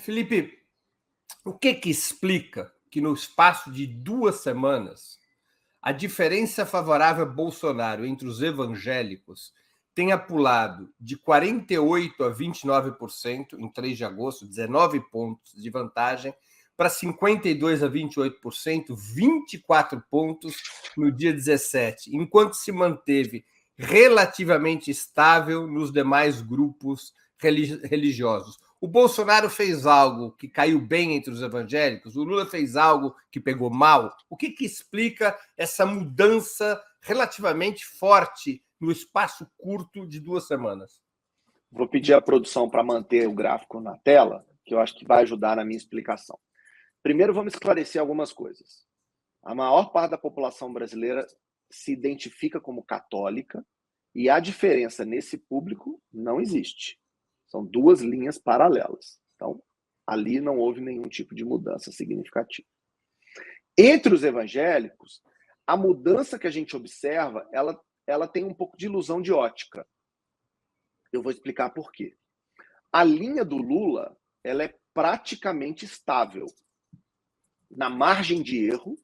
Felipe, o que explica que no espaço de 2 semanas a diferença favorável a Bolsonaro entre os evangélicos tenha pulado de 48% a 29% em 3 de agosto, 19 pontos de vantagem, para 52% a 28%, 24 pontos no dia 17, enquanto se manteve relativamente estável nos demais grupos religiosos? O Bolsonaro fez algo que caiu bem entre os evangélicos, o Lula fez algo que pegou mal. O que explica essa mudança relativamente forte no espaço curto de 2 semanas? Vou pedir à produção para manter o gráfico na tela, que eu acho que vai ajudar na minha explicação. Primeiro, vamos esclarecer algumas coisas. A maior parte da população brasileira se identifica como católica e a diferença nesse público não existe. São duas linhas paralelas. Então, ali não houve nenhum tipo de mudança significativa. Entre os evangélicos, a mudança que a gente observa, ela tem um pouco de ilusão de ótica. Eu vou explicar por quê. A linha do Lula, ela é praticamente estável. Na margem de erro,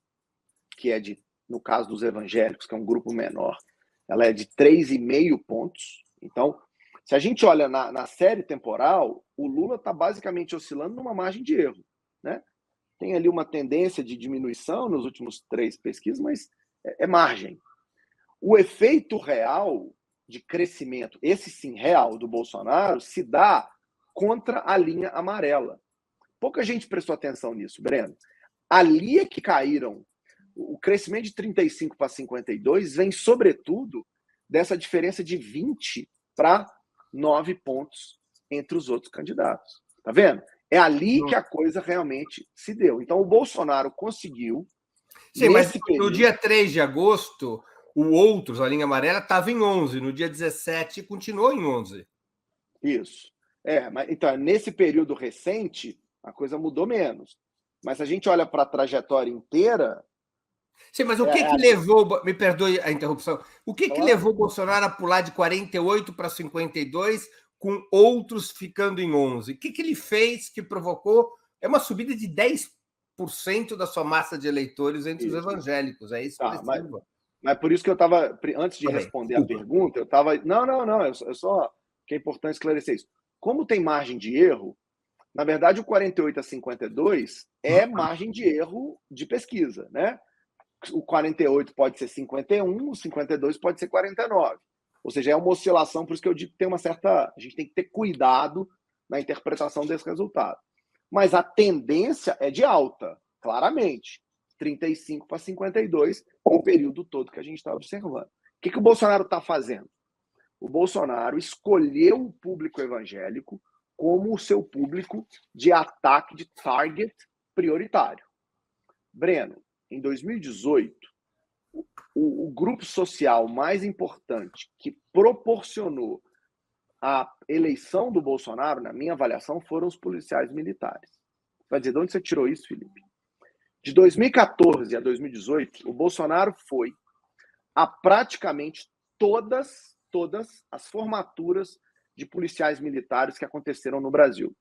que é no caso dos evangélicos, que é um grupo menor, ela é de 3,5 pontos. Então, se a gente olha na série temporal, o Lula está basicamente oscilando numa margem de erro, né? Tem ali uma tendência de diminuição nos últimos 3 pesquisas, mas é margem. O efeito real de crescimento, esse sim real do Bolsonaro, se dá contra a linha amarela. Pouca gente prestou atenção nisso, Breno. Ali é que caíram. O crescimento de 35 para 52 vem, sobretudo, dessa diferença de 20 para 9 pontos entre os outros candidatos. Tá vendo? É ali que a coisa realmente se deu. Então, o Bolsonaro conseguiu... Sim, mas no dia 3 de agosto, o Outros, a linha amarela, estava em 11. No dia 17, continuou em 11. Isso. Mas, então, nesse período recente, a coisa mudou menos. Mas se a gente olha para a trajetória inteira... Sim, mas o que levou... Me perdoe a interrupção. O que levou o Bolsonaro a pular de 48 para 52, com Outros ficando em 11? O que ele fez que provocou... É uma subida de 10% da sua massa de eleitores entre os evangélicos. É expressivo. Mas por isso que eu estava... Antes de responder a pergunta, eu estava... Não. É só que é importante esclarecer isso. Como tem margem de erro, na verdade, o 48 a 52 é margem de erro de pesquisa, né? O 48 pode ser 51, o 52 pode ser 49. Ou seja, é uma oscilação, por isso que eu digo que tem uma certa... A gente tem que ter cuidado na interpretação desse resultado. Mas a tendência é de alta, claramente. 35 para 52, o período todo que a gente está observando. O que o Bolsonaro está fazendo? O Bolsonaro escolheu o público evangélico como o seu público de ataque, de target prioritário. Breno, em 2018, o grupo social mais importante que proporcionou a eleição do Bolsonaro, na minha avaliação, foram os policiais militares. Vai dizer, de onde você tirou isso, Felipe? De 2014 a 2018, o Bolsonaro foi a praticamente todas as formaturas de policiais militares que aconteceram no Brasil.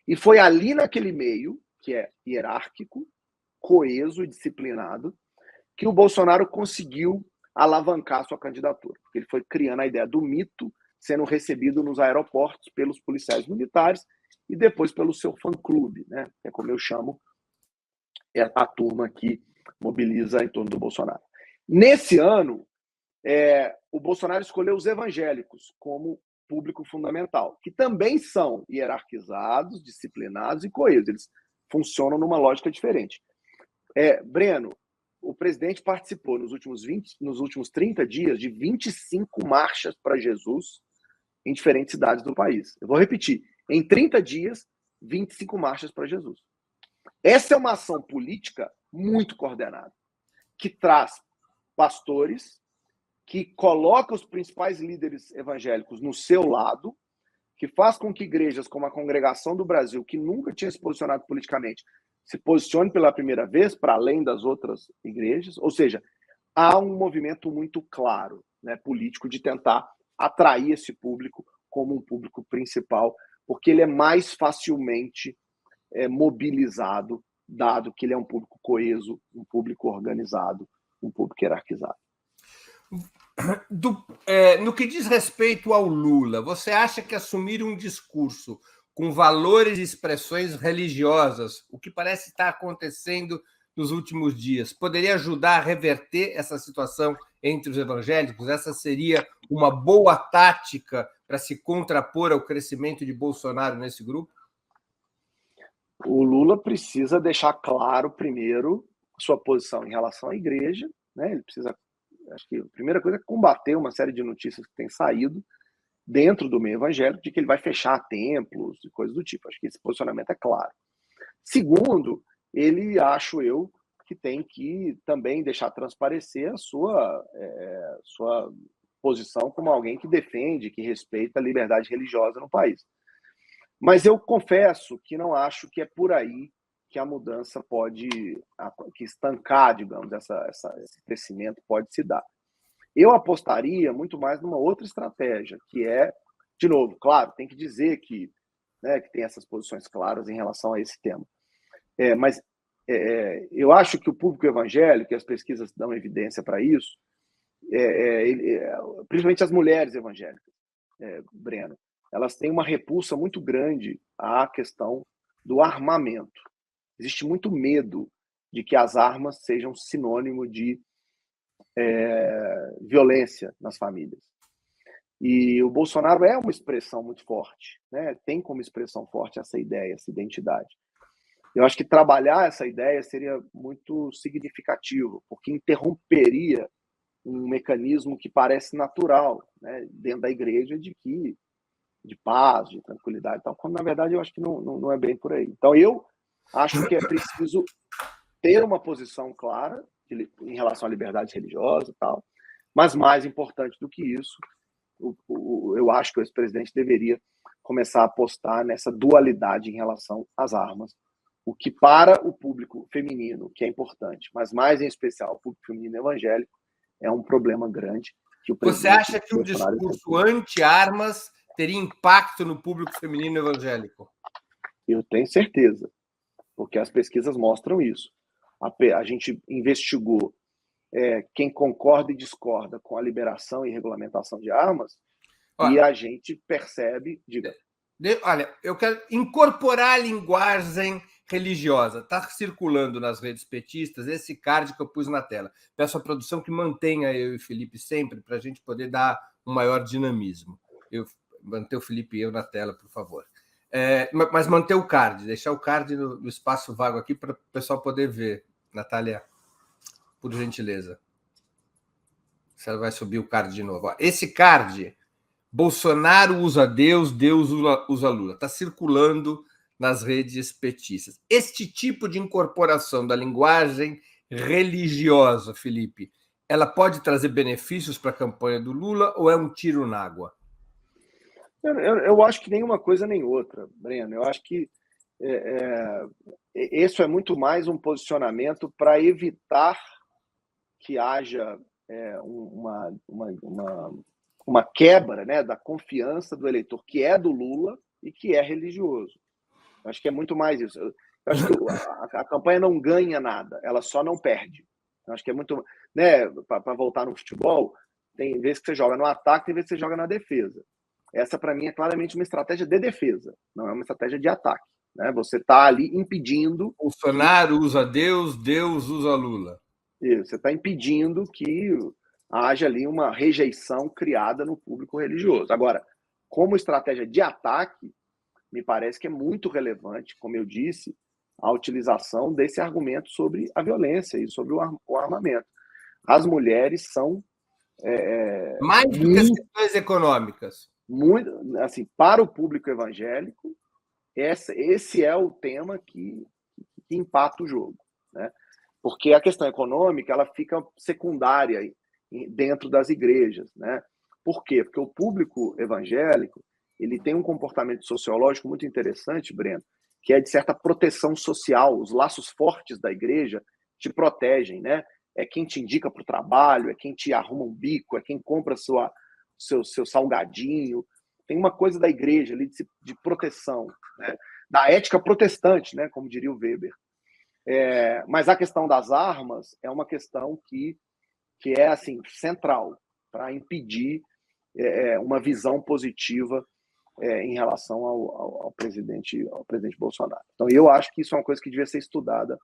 E foi ali naquele meio, que é hierárquico, coeso e disciplinado, que o Bolsonaro conseguiu alavancar sua candidatura. Porque ele foi criando a ideia do mito, sendo recebido nos aeroportos pelos policiais militares e depois pelo seu fã-clube, né? É como eu chamo a turma que mobiliza em torno do Bolsonaro. Nesse ano, o Bolsonaro escolheu os evangélicos como público fundamental, que também são hierarquizados, disciplinados e coesos. Eles funcionam numa lógica diferente. Breno, o presidente participou nos últimos 30 dias de 25 marchas para Jesus em diferentes cidades do país. Eu vou repetir. Em 30 dias, 25 marchas para Jesus. Essa é uma ação política muito coordenada, que traz pastores, que coloca os principais líderes evangélicos no seu lado, que faz com que igrejas como a Congregação do Brasil, que nunca tinha se posicionado politicamente, se posicione pela primeira vez, para além das outras igrejas. Ou seja, há um movimento muito claro, né, político, de tentar atrair esse público como um público principal, porque ele é mais facilmente mobilizado, dado que ele é um público coeso, um público organizado, um público hierarquizado. No que diz respeito ao Lula, você acha que assumir um discurso com valores e expressões religiosas, o que parece estar acontecendo nos últimos dias, poderia ajudar a reverter essa situação entre os evangélicos? Essa seria uma boa tática para se contrapor ao crescimento de Bolsonaro nesse grupo? O Lula precisa deixar claro, primeiro, sua posição em relação à igreja, né? Ele precisa, acho que a primeira coisa é combater uma série de notícias que têm saído dentro do meio evangélico de que ele vai fechar templos e coisas do tipo. Acho que esse posicionamento é claro. Segundo, ele, acho eu, que tem que também deixar transparecer a sua posição como alguém que defende, que respeita a liberdade religiosa no país. Mas eu confesso que não acho que é por aí que a mudança pode, que estancar, digamos, esse crescimento pode se dar. Eu apostaria muito mais numa outra estratégia, que é, de novo, claro, tem que dizer que tem essas posições claras em relação a esse tema. Mas eu acho que o público evangélico, e as pesquisas dão evidência para isso, principalmente as mulheres evangélicas, Breno, elas têm uma repulsa muito grande à questão do armamento. Existe muito medo de que as armas sejam sinônimo de violência nas famílias. E o Bolsonaro é uma expressão muito forte, né? Tem como expressão forte essa ideia, essa identidade. Eu acho que trabalhar essa ideia seria muito significativo, porque interromperia um mecanismo que parece natural, né, dentro da igreja de paz, de tranquilidade, tal, quando na verdade eu acho que não é bem por aí. Então eu acho que é preciso ter uma posição clara em relação à liberdade religiosa e tal, mas mais importante do que isso, eu acho que o ex-presidente deveria começar a apostar nessa dualidade em relação às armas, o que para o público feminino, que é importante, mas mais em especial o público feminino evangélico, é um problema grande. Que o Você acha que um discurso anti-armas teria impacto no público feminino evangélico? Eu tenho certeza, porque as pesquisas mostram isso. A gente investigou quem concorda e discorda com a liberação e regulamentação de armas, e a gente percebe... Olha, eu quero incorporar a linguagem religiosa. Está circulando nas redes petistas esse card que eu pus na tela. Peço à produção que mantenha eu e o Felipe sempre, para a gente poder dar um maior dinamismo. Manter o Felipe e eu na tela, por favor. Mas manter o card, deixar o card no espaço vago aqui para o pessoal poder ver. Natália, por gentileza. Você vai subir o card de novo. Esse card, Bolsonaro usa Deus, Deus usa Lula. Está circulando nas redes petistas. Este tipo de incorporação da linguagem religiosa, Felipe, ela pode trazer benefícios para a campanha do Lula ou é um tiro na água? Eu acho que nem uma coisa nem outra, Breno. Eu acho que isso é muito mais um posicionamento para evitar que haja uma quebra, né, da confiança do eleitor que é do Lula e que é religioso. Eu acho que é muito mais isso. Eu acho que a campanha não ganha nada, ela só não perde. Eu acho que é muito... Né, para voltar no futebol, tem vezes que você joga no ataque, tem vezes que você joga na defesa. Essa, para mim, é claramente uma estratégia de defesa, não é uma estratégia de ataque. Né? Você está ali impedindo... Bolsonaro usa Deus, Deus usa Lula. Você está impedindo que haja ali uma rejeição criada no público religioso. Agora, como estratégia de ataque, me parece que é muito relevante, como eu disse, a utilização desse argumento sobre a violência e sobre o armamento. As mulheres são... mais do que as questões econômicas. Muito, assim, para o público evangélico, esse é o tema que impacta o jogo, né? Porque a questão econômica ela fica secundária dentro das igrejas, né? Por quê? Porque o público evangélico ele tem um comportamento sociológico muito interessante, Breno, que é de certa proteção social. Os laços fortes da igreja te protegem, né? É quem te indica para o trabalho, é quem te arruma um bico, é quem compra seu salgadinho. Tem uma coisa da igreja ali de proteção, né? da ética protestante, né, como diria o Weber. Mas a questão das armas é uma questão que é assim, central para impedir uma visão positiva em relação ao presidente Bolsonaro. Então, eu acho que isso é uma coisa que devia ser estudada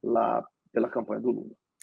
lá pela campanha do Lula.